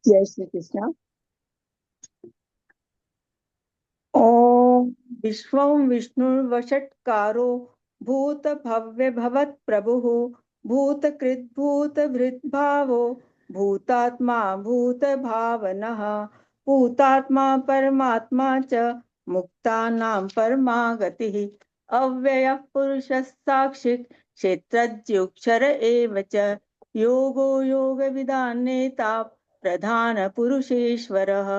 जय श्री कृष्ण। ओम विश्वं विष्णुर्वषट्कारो भूत भव्य भवत् प्रभुः भूतकृत् भूतभृद्भावो भूतात्मा भूत भावनः भूतात्मा परमात्मा च मुक्तानां परमा गतिः अव्ययः पुरुषः साक्षित् क्षेत्रज्ञोऽक्षर एव च योगो योगविदां नेता प्रधान पुरुषेश्वरः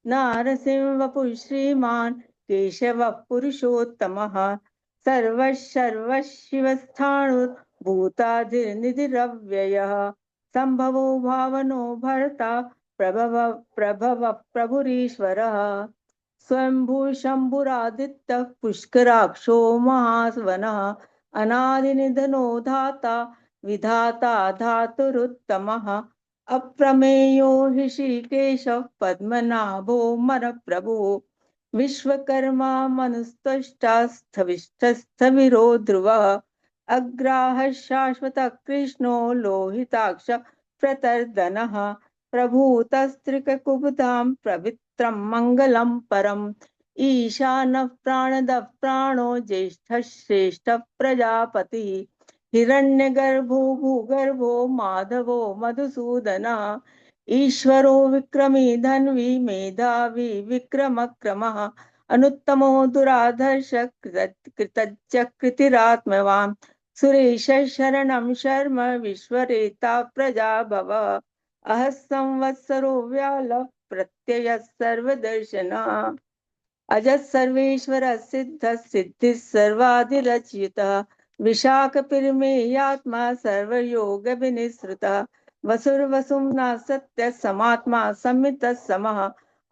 नारसिंहवपुः श्रीमान् केशवः पुरुषोत्तमः सर्वशिवस्थाणुर्भूतादिर्निधिरव्ययः सम्भवो भावनो भर्ता प्रभव प्रभव प्रभुरीश्वरः स्वयंभू शम्भुरादित्यः पुष्कराक्षो महावनः अनादिनिधनो धाता विधाता धातुरुत्तमः अप्रमेयो ऋषिकेशः पद्मनाभो मरप्रभुः विश्वकर्मा मनुस्त्वष्टास्थविष्ठस्थविरो ध्रुवः अग्राहः शाश्वतः कृष्णो लोहिताक्ष प्रतर्दनः प्रभूतस्त्रिककुबुधां पवित्रं मङ्गलं परम् ईशानः प्राणदः प्राणो ज्येष्ठः श्रेष्ठः प्रजापतिः हिरण्यगर्भो भूगर्भो माधवो मधुसूदनः ईश्वरो विक्रमी धन्वी मेधावी विक्रमक्रमः अनुत्तमो दुराधर्ष कृतज्ञ कृतिरात्मवान् सुरेश शरणं शर्म विश्वरेता प्रजाभव अह संवत्सरो व्याल प्रत्यय सर्वदर्शनः अजः सर्वेश्वर सिद्ध सिद्धि सर्वाधिरचितः विशाखपिर्मेयात्मा सर्वयोग विनिसृतः वसुर्वसुम्ना सत्य समात्मा संमितः समः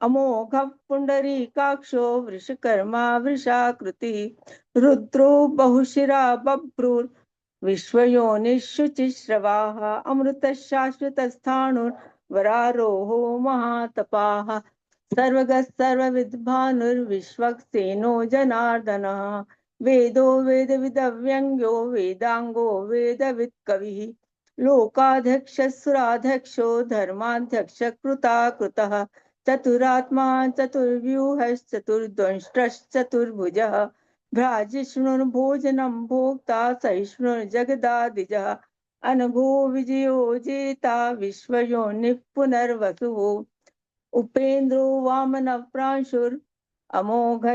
अमोघ पुंडरीकाक्षो वृषकर्मा वृषाकृतिः रुद्रो बहुशिरा बभ्रुर् विश्वयोनिषुचिश्रवाः अमृतः शाश्वतस्थाणुर्वरारोहो महातपाः सर्वगः सर्वविद्भानुर्विश्वक्सेनो जनार्दनः वेदो वेदविदव्यङ्ग्यो वेदाङ्गो वेदवित्कविः लोकाध्यक्षः सुराध्यक्षो धर्माध्यक्ष कृताकृतः चतुरात्मा चतुर्व्यूहश्चतुर्दंष्ट्रश्चतुर्भुजः भ्राजिष्णुर्भोजनं भोक्ता सहिष्णुर्जगदादिजः अनघो विजयो जेता विश्वयोनिः पुनर्वसुः उपेन्द्रो वामन प्रांशुर अमोघ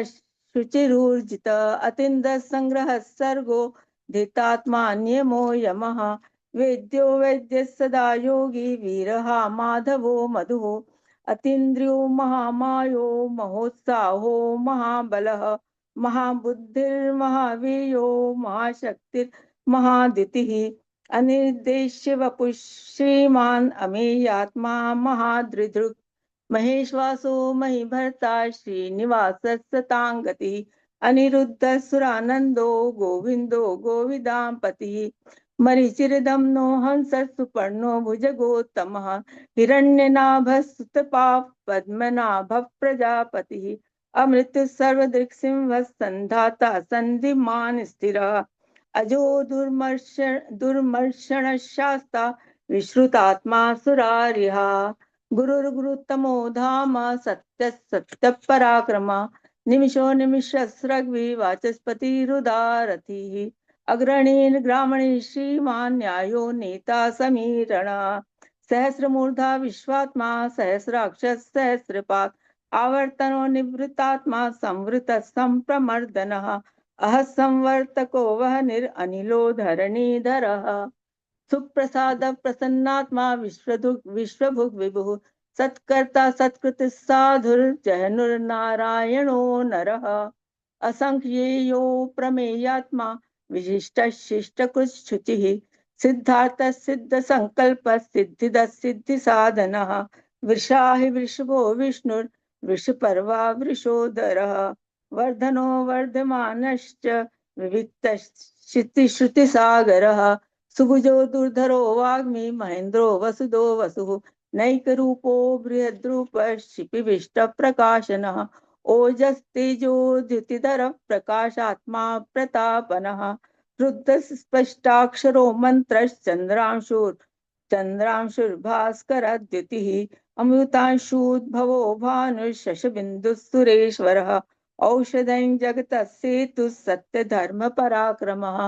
शुचिरूर्जित अतिन्द संग्रह सर्गो धितात्मा नियमो यमः वेद्यो वैद्य सदा योगी वीरहा माधवो मधुः अतीन्द्रियो महामायो महोत्साहो महाबलः महाबुद्धिर्महावीर्यो महाशक्तिर्महादितिः अनिर्देश्य वपुः श्रीमान् अमेयात्मा महादृदृक् महेश्वासो महीभर्ता श्रीनिवास सतांगति अनिरुद्ध सुरानंदो गोविंदो गोविदांपतिः मरीचिर्दम्नो हंस सुपर्णो भुजगोत्तमः हिरण्यनाभस्तुतपा पद्मनाभ प्रजापतिः अमृत सर्वदृक्सिंह संधाता संधिमान स्थिरः अजो दुर्मर्षण शास्ता विश्रुतात्मा सुरारिहा गुरुर्गुरुतमो धाम सत्य सत्य पराक्रमा निमिषो निमिषस्रग्वि वाचस्पतिरुदारथिः अग्रणीन् ग्रामणी श्रीमान् न्यायो नेता समीरण सहस्रमूर्धा विश्वात्मा सहस्राक्ष सहस्रपात् आवर्तनो निवृत्तात्मा संवृत संप्रमर्दनः अह संवर्तको वह्निरनिलो धरणीधरः सुप्रसाद प्रसन्नात्मा विश्वभुग विभुः सत्कर्ता सत्कृत साधुर्जहनुर्नारायणो नरः असंख्येयो प्रमेयात्मा विशिष्ट शिष्टकृच्छुचिः सिद्धार्थ सिद्ध संकल्प सिद्धिद सिद्धि साधनः वृषाहि वृषभो विष्णुर्वृषपर्वा वृषोदरः वर्धनो वर्धमानश्च विविक्त श्रुतिसागरः सुभुजो दुर्धरो वाग्मी महेन्द्रो वसुदो वसुः नैकरूपो बृहद्रूप क्षिपिविष्ट प्रकाशनः ओजस्तेजो द्युतिधर प्रकाशात्मा प्रतापनः रुद्र स्पष्टाक्षरो मंत्रश्चंद्रांशुर चन्द्रांशुर्भास्करद्युतिः अमृतांशूद्भवो भानुर्शशबिन्दुः सुरेश्वरः औषधं जगतः सेतुः सत्यधर्मपराक्रमः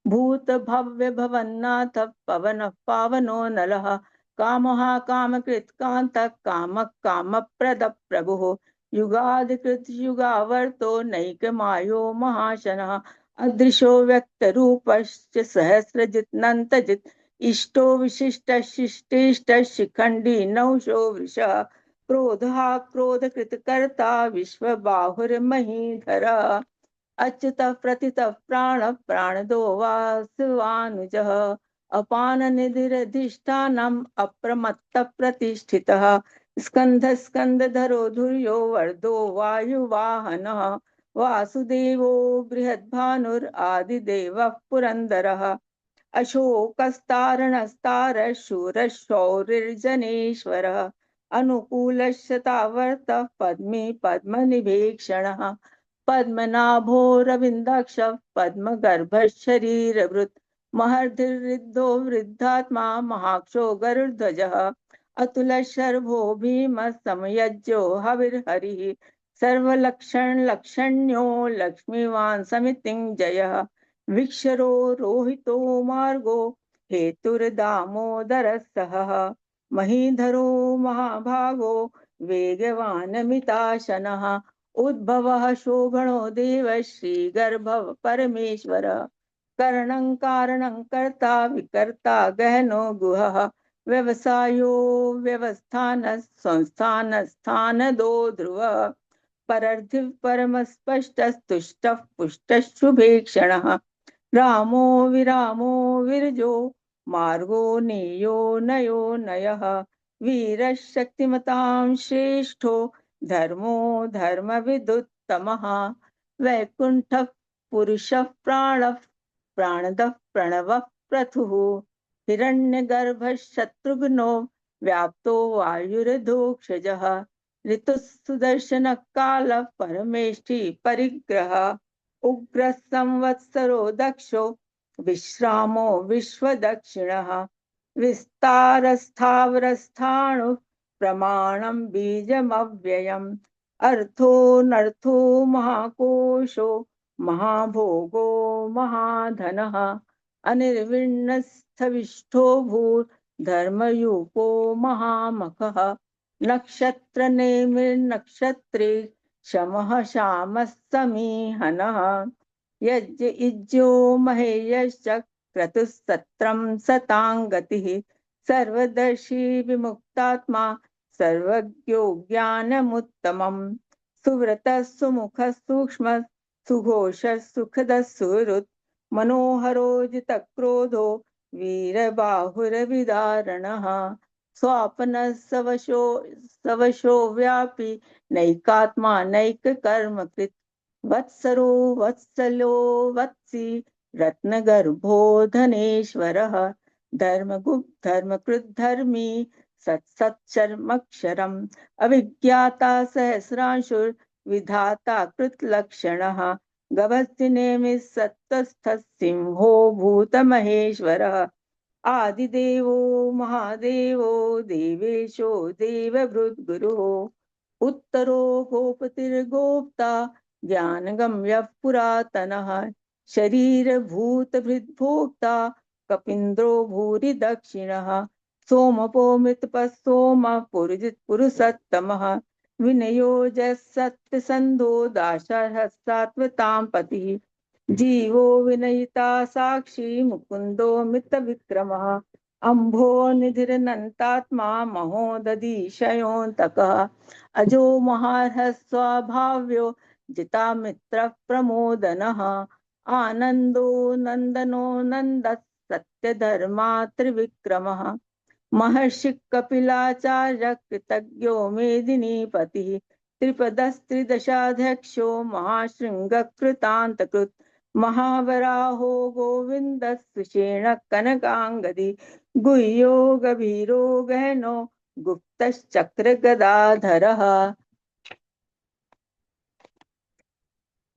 भूतभव्य भवन्नाथ पवनः पावनो नलः कामः कामकृत्कान्तः कामः कामप्रदः प्रभुः युगादिकृत युगावर्तो नैकमायो महाशनः अदृशो व्यक्तरूपश्च सहस्रजित्नन्तजित् इष्टो विशिष्टशिष्टेष्ट शिखण्डी नौशो वृषः क्रोधः क्रोधकृतकर्ता विश्वबाहुर्महीधरः अच्युतः प्रतितः प्राणः प्राणदो वासवानुजः अपाननिधिरधिष्ठानम् अप्रमत्तः प्रतिष्ठितः स्कन्धः स्कन्धधरो धुर्यो वर्धो वायुवाहनः वासुदेवो बृहद्भानुरादिदेवः पुरन्दरः अशोकस्तारणस्तारः शूरः शौरिर्जनेश्वरः अनुकूलशतावर्तः पद्मी पद्मनिभीक्षणः पद्मनाभोरविन्दाक्षः पद्मगर्भः शरीरभृत् महर्षिर्वृद्धो वृद्धात्मा महाक्षो गरुड्ध्वजः अतुलशर्भो भीमः समयज्ञो हविर्हरिः सर्वलक्षणलक्षण्यो लक्ष्मीवान् समितिञ्जयः विक्षरो रोहितो मार्गो हेतुर्दामोदरः सहः महीधरो महाभागो वेगवानमिताशनः उद्भवः शोभनो देवः श्रीगर्भः परमेश्वरः करणं कारणं कर्ता विकर्ता गहनो गुहः व्यवसायो व्यवस्थानः संस्थानस्थानदो ध्रुवः परर्थिः परमस्पष्टस्तुष्टः पुष्टः शुभेक्षणः रामो विरामो विरजो मार्गो नेयो नयो नयः वीरः शक्तिमतां श्रेष्ठो धर्मो धर्मविदुत्तमः वैकुण्ठः पुरुषः प्राणः प्राणदः प्रणवः प्रथुः हिरण्यगर्भः शत्रुघ्नो व्याप्तो वायुर्धोक्षजः ऋतुः सुदर्शनः कालः परमेष्ठी परिग्रहः उग्रः संवत्सरो दक्षो विश्रामो विश्वदक्षिणः विस्तारस्थावरस्थाणुः प्रमाणं बीजमव्ययम् अर्थोऽनर्थो महाकोशो महाभोगो महाधनः अनिर्विण्णस्थविष्ठो भूर्धर्मयूपो महामखः नक्षत्रनेमिर्नक्षत्रे शमः श्यामः समीहनः यज्ञ इज्यो महेयश्च क्रतुः सतां गतिः सर्वदर्शी विमुक्तात्मा सर्वज्ञो ज्ञानमुत्तमम् सुव्रतः सुमुखः सूक्ष्मः सुघोषः सुखदः सुहृत् मनोहरो जितक्रोधो वीरबाहुरविदारणः स्वापनः सवशो व्यापी नैकात्मा नैककर्मकृत् वत्सरो वत्सलो वत्सी रत्नगर्भो धनेश्वरः धर्मकृद्धर्मी सत्सत्शर्मक्षरम् अभिज्ञाता सहस्रांशुर्विधाता कृतलक्षणः गभस्तिनेमिः सत्त्वस्थः सिंहो भूतमहेश्वरः आदिदेवो महादेवो देवेशो देवभृद्गुरुः उत्तरो गोपतिर्गोप्ता ज्ञानगम्यः पुरातनः शरीरभूतभृद्भोक्ता कपीन्द्रो भूरि दक्षिणः सोमपो मृतपः सोमः पुरुषोत्तमः विनयो सत्यसन्धो दाशहस्तात्वतां पतिः जीवो विनयिता साक्षी मुकुंदो मितविक्रमः अम्भो निधिरनन्तात्मा महोदधिशयोऽन्तकः अजो महार्हः स्वाभाव्यो जिता मित्रः प्रमोदनः आनन्दो नन्दनो नन्दः सत्यधर्मा त्रिविक्रमः महर्षि कपिलाचार्य कृतज्ञो मेदिनीपतिः त्रिपदस्त्रिदशाध्यक्षो महाशृङ्गकृतान्तकृत् महावराहो गोविन्दः सुषेण कनकाङ्गदी गुह्यो गभीरो गहनो गुप्तश्चक्रगदाधरः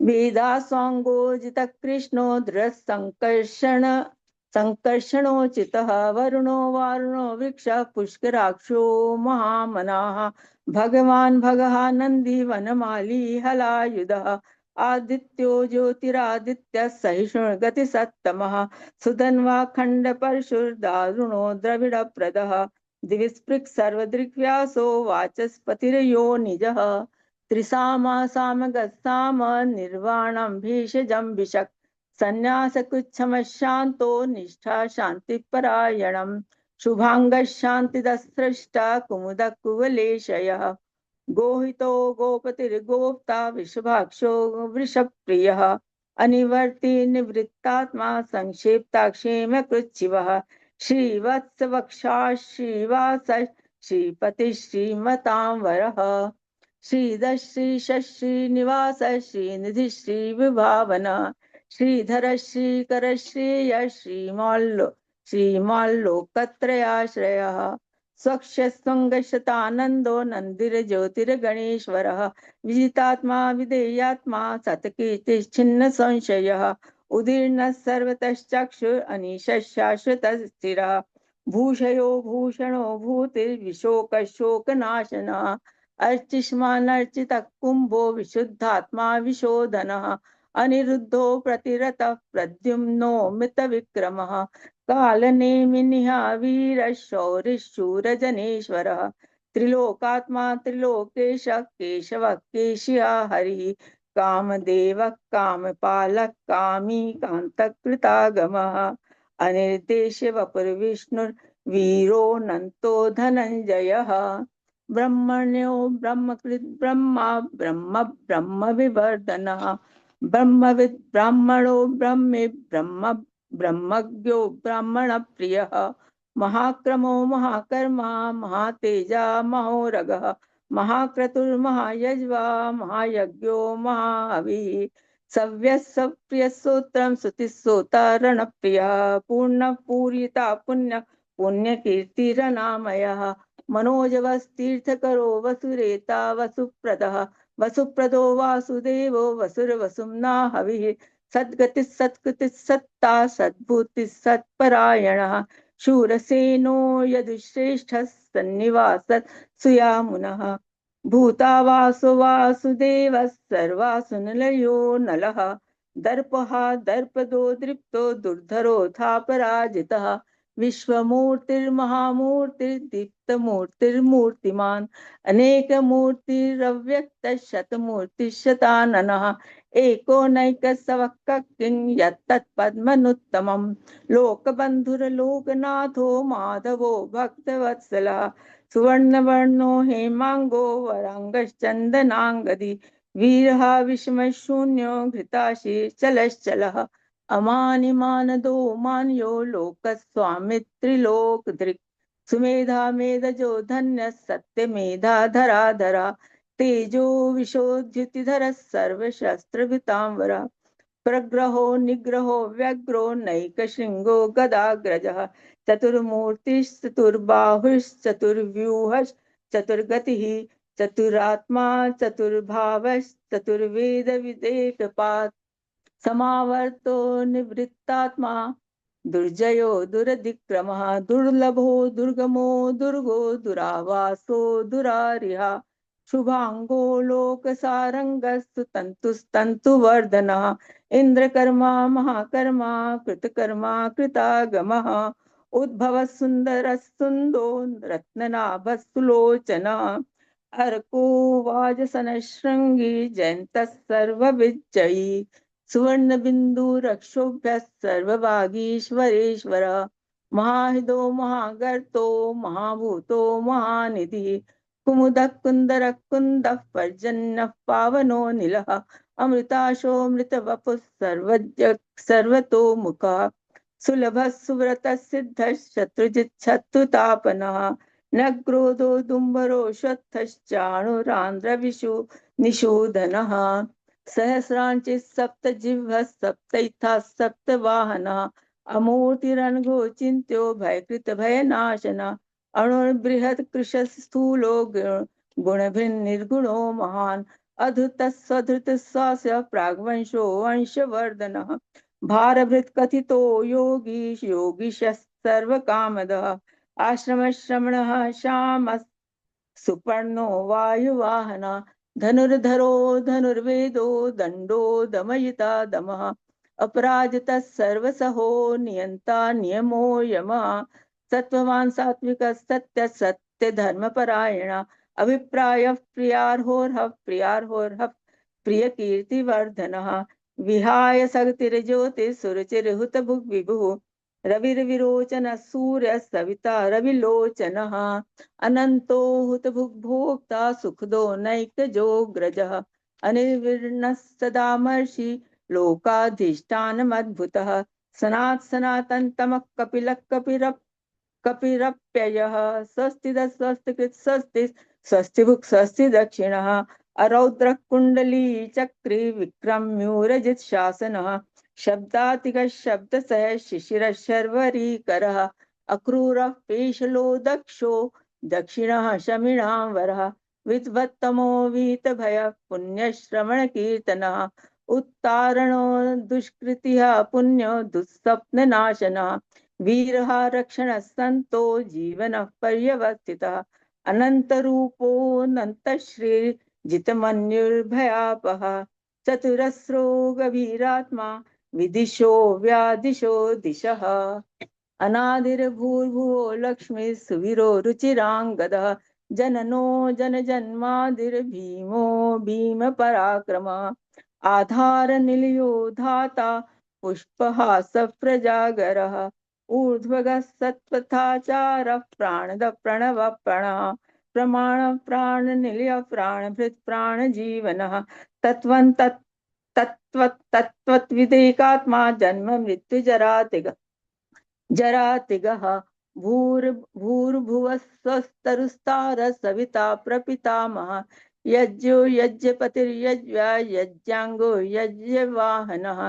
वेदास्वाङ्गो जितकृष्णो दृढसङ्कर्षण संकर्षणोचितः वरुणो वारुणो वृक्षः पुष्कराक्षो महामनाः भगवान् भगः नन्दी वनमाली हलायुधः आदित्यो ज्योतिरादित्यः सहिष्णुगतिसत्तमः सुधन्वा खण्डपरशुर्दारुणो द्रविडप्रदः दिविस्पृक् सर्वदृग्व्यासो वाचस्पतिर्यो निजः त्रिसामा सामगस्साम निर्वाणं भीषजं विशक् संन्यासकुच्छमशान्तो निष्ठा शान्तिपरायणम् शुभाङ्गः शान्तिदस्रष्टा कुमुदः कुवलेशयः गोहितो गोपतिर्गोप्ता वृषभाक्षो वृषप्रियः अनिवर्ति निवृत्तात्मा संक्षेप्ताक्षेम कृच्छिवः श्रीवत्सवक्षा श्रीवास श्रीपति श्रीमतांवरः श्रीधर श्रीनिवास श्रीनिधि श्रीविभावना श्रीधर श्रीकर श्रेय श्रीमाल्लोकत्रयाश्रयः स्वक्षस्वङ्गशतानन्दो नन्दिर्ज्योतिर्गणेश्वरः विजितात्मा विधेयात्मा सतकीर्तिश्छिन्न संशयः उदीर्णः सर्वतश्चक्षुः अनीशः शाश्वतः स्थिरः भूषयो भूषणो भूतिर्विशोकशोकनाशनः अर्चिष्मानर्चितः कुम्भो विशुद्धात्मा विशोधनः अनिरुद्धो प्रतिरतः प्रद्युम्नो मितविक्रमः कालनेमिनिः वीरः शौरिशूरजनेश्वरः त्रिलोकात्मा त्रिलोकेशः केशवः केशिया हरिः कामदेवः कामपालः कामी कान्तकृतागमः अनिर्देश्य वपुर्विष्णुर्वीरो नन्तो धनञ्जयः ब्रह्मण्यो ब्रह्मकृत् ब्रह्मा ब्रह्म ब्रह्म विवर्धनः ब्रह्मविद् ब्राह्मणो ब्रह्मे ब्रह्म ब्रह्मज्ञो ब्राह्मण प्रियः महाक्रमो महाकर्मा महातेजा महोरगः महाक्रतुर्महायज्वा महायज्ञो महाहविः सव्यः सप्रियस्तोत्रं स्तुतिस्तोता रणप्रियः पूर्णः पूरिता पुण्य पुण्यकीर्तिरनामयः मनोजवस्तीर्थकरो वसुरेता वसुप्रदः वसुप्रदो वासुदेवो वसुरवसुम्ना हविः सद्गतिः सत्कृतिः सत्ता सद्भूतिः सत्परायणः शूरसेनो यदुश्रेष्ठः सन्निवासः सुयामुनः भूतावासो वासुदेवः सर्वासुनिलयो नलः दर्पः दर्पदो दृप्तो दुर्धरोऽथापराजितः विश्वमूर्तिर्महामूर्तिर्दीप्तमूर्तिर्मूर्तिमान् अनेकमूर्तिरव्यक्तः शतमूर्तिशताननः एको नैकसवक्कः किं यत्तत्पद्मनुत्तमम् लोकबन्धुर्लोकनाथो माधवो भक्तवत्सलः सुवर्णवर्णो हेमाङ्गो वराङ्गश्चन्दनाङ्गदी वीरः विषमशून्यो घृताशीर्चलश्चलः अमानिमानदो मान्यो लोकस्वामित्रिलोकधृक् सुमेधा मेधजो धन्यः सत्यमेधाधराधरा तेजो विशोद्युतिधरः सर्वशस्त्रभृतांवरः प्रग्रहो निग्रहो व्यग्रो नैकशृङ्गो गदाग्रजः चतुर्बाहुश्चतुर्व्यूहश्चतुर्गतिः चतुरात्मा चतुर्भावश्चतुर्वेदविदेकपात् समावर्तो निवृत्तात्मा दुर्जयो दुरधिक्रमः दुर्लभो दुर्गमो दुर्गो दुरावासो दुरारिहा शुभांगो लोकसारंगस्तु तंतुस्तंतुवर्धनः इंद्रकर्मा महाकर्मा कृतकर्मा कृतागमः उद्भवः सुंदरः सुंदो रत्ननाभस्तुलोचनः अर्को वाजसनशृंगी जयन्तः सर्वविजयी सुवर्ण बिंदु रक्षोभ्य सर्वभागीश्वरेश्वर महाहिदो महागर्तो महाभूतो महानिधि कुमुद कुंदर कुंद पर्जन्य पावनो नीलः अमृताशो मृतवपु सर्वज्ञ सर्वतो मुख सुलभ सुव्रत सिद्ध शत्रुजित शत्रुतापनः न क्रोधो दुम्बरो श्वत्थश्चाणुरांध्र विशु निशूदनः सहस्रांचि सप्त जिह्वः सप्तैथा सप्त वाहनः अमूर्तिरनघो चिन्त्यो भयकृत भयनाशनः अणुर्बृहत् कृश स्थूलो गुणभिर्निर्गुणो महान् अधुतः स्वधृतः स्वास्य प्राग्वंशो वंशवर्धनः भारभृत कथितो योगी योगीश सर्वकामदः आश्रमश्रमणः श्याम सुपर्णो वायुवाहन धनुर्धरो धनुर्वेदो दंडो दमयिता दमः अपराजितः सर्वसहो नियंता नियमो यमः सत्ववान सात्विक सत्य सत्य धर्म परायण अभिप्राय प्रियार्होर्ह प्रिय कीर्ति वर्धनः विहाय सगतिर्ज्योति सुरुचिर्हुत भुग् विभुः रविर्विरोचन सूर्य सविता रविलोचनः अनंतो हुतभुग्भोक्ता सुखदो नैकजोऽग्रजः अनिर्विण्णः सदामर्षि लोकाधिष्ठानमद्भुतः सनात् सनातनतमः कपिलः कपिरप्ययः स्वस्तिदः स्वस्तिकृत् स्वस्ति स्वस्तिभुक् स्वस्ति दक्षिणः अरौद्रः कुण्डली चक्री विक्रम्यूरजित् शासनः शब्दातिगः शब्दसः शिशिरः शर्वरीकरः अक्रूरः पेशलो दक्षो दक्षिणः शमिणां वरः विद्वत्तमो वीतभयः पुण्यश्रवणकीर्तनः उत्तारणो दुष्कृतिः पुण्यो दुःस्वप्ननाशनः वीरः रक्षणः सन्तो जीवनः पर्यवस्थितः अनन्तरूपोऽनन्तश्रीर्जितमन्युर्भयापः चतुरस्रो गभीरात्मा विदिशो व्यादिशो दिशः अनादिर्भूर्भुवो लक्ष्मी सुवीरो रुचिराङ्गदः जननो जनजन्मादिर्भीमो भीमपराक्रमः आधारनिलयो धाता पुष्पहासः प्रजागरः ऊर्ध्वगः सत्पथाचारः प्राणदः प्रणवः प्रणः प्रमाण प्राणनिलय प्राणभृत् प्राणजीवनः तत्त्वं तत्त्वविदेकात्मा जन्म मृत्युजरातिगः जरातिगः भूर्भुवः स्वस्तरुस्तारः सविता प्रपितामहः यज्ञो यज्ञपतिर्यज्ञ यज्ञाङ्गो यज्ञवाहनः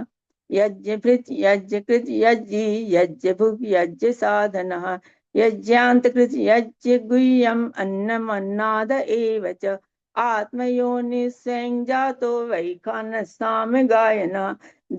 यज्ञभृत् यज्ञकृत् यज्ञी यज्ञभुग् यज्ञसाधनः यज्ञान्तकृत् यज्ञगुह्यम् अन्नमन्नाद एव च आत्मयोनिः स्वयं जातो वैखानः साम्यगायनः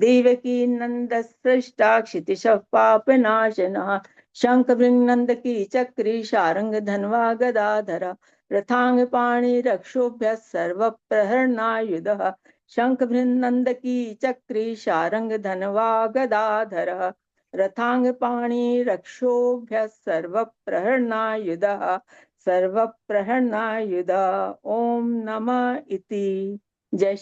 देवकी नंद सृष्टा क्षितिशः पापनाशनः शंखभृंगनंदकी चक्री शारंग धन्वा गदाधर रथांग पाणि रक्षोभ्य सर्वप्रहरणायुधः शंखभृंगनंदकी चक्री शारंग धन्वा गदाधर रथांग पाणि रक्षोभ्य सर्वप्रहरणायुधः सर्वप्रहरणायुधः ओम नमः इति। जय